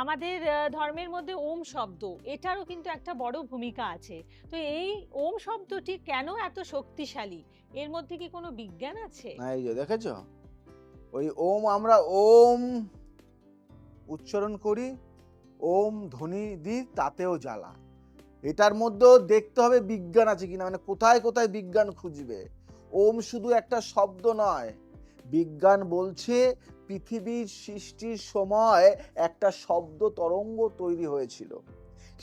আমাদের ধর্মের মধ্যে ওম শব্দ, এটারও কিন্তু একটা বড় ভূমিকা আছে। তো এই ওম শব্দটি কেন এত শক্তিশালী? এর মধ্যে কি কোনো বিজ্ঞান আছে? এই যে দেখেছো, ওই ওম আমরা ওম উচ্চারণ করি, ওম ধ্বনি দিই, তাতেও জ্বালা। এটার মধ্যেও দেখতে হবে বিজ্ঞান আছে কিনা, মানে কোথায় কোথায় বিজ্ঞান খুঁজবে। ওম শুধু একটা শব্দ নয়, বিজ্ঞান বলছে পৃথিবীর সৃষ্টির সময় একটা শব্দ তরঙ্গ তৈরি হয়েছিল,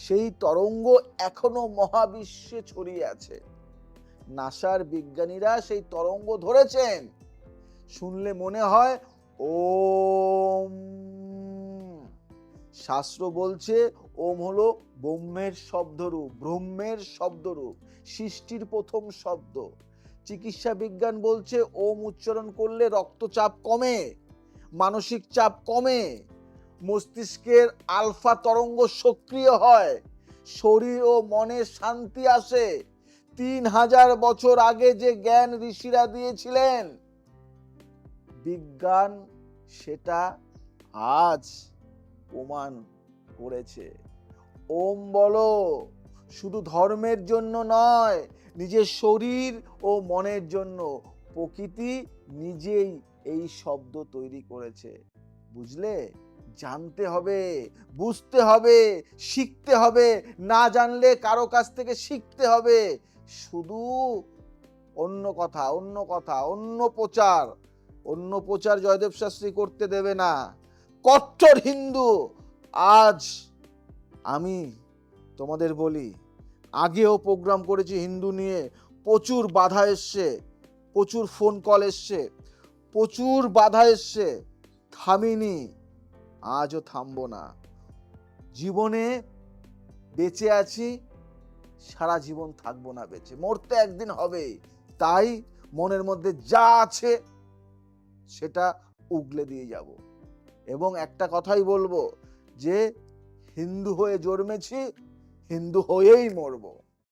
সেই তরঙ্গ এখনো মহাবিশ্বে ছড়িয়ে আছে। নাসার বিজ্ঞানীরা সেই তরঙ্গ ধরেছেন। শুনলে মনে হয় ওম। শাস্ত্র বলছে ওম হলো ব্রহ্মের শব্দরূপ, ব্রহ্মের শব্দরূপ, সৃষ্টির প্রথম শব্দ। চিকিৎসা বিজ্ঞান বলছে ওম উচ্চারণ করলে রক্তচাপ কমে, মানসিক চাপ কমে, মস্তিষ্কের আলফা তরঙ্গ সক্রিয় হয়, শরীর ও মনে শান্তি আসে। 3000 বছর আগে যে জ্ঞান ঋষিরা দিয়েছিলেন, বিজ্ঞান সেটা আজ প্রমাণ করেছে। ওম বলো, শুধু ধর্মের জন্য নয়, নিজের শরীর ও মনের জন্য। প্রকৃতি নিজেই এই শব্দ তৈরি করেছে। বুঝলে? জানতে হবে, বুঝতে হবে, শিখতে হবে। না জানলে কারো কাছ থেকে শিখতে হবে। শুধু অন্য কথা, অন্য কথা, অন্য প্রচার, অন্য প্রচার জয়দেব শাস্ত্রী করতে দেবে না। কট্টর হিন্দু। আজ আমি তোমাদের বলি, আগেও প্রোগ্রাম করেছি হিন্দু নিয়ে, প্রচুর বাধা এসছে, প্রচুর ফোন কল এসছে, প্রচুর বাধা এসছে, থামিনি, আজও থামবো না। জীবনে বেঁচে আছি, সারা জীবন থাকবো না বেঁচে, মরতে একদিন হবে। তাই মনের মধ্যে যা আছে সেটা উগলে দিয়ে যাব। এবং একটা কথাই বলবো, যে হিন্দু হয়ে জন্মেছি, হিন্দু হয়েই মরবো।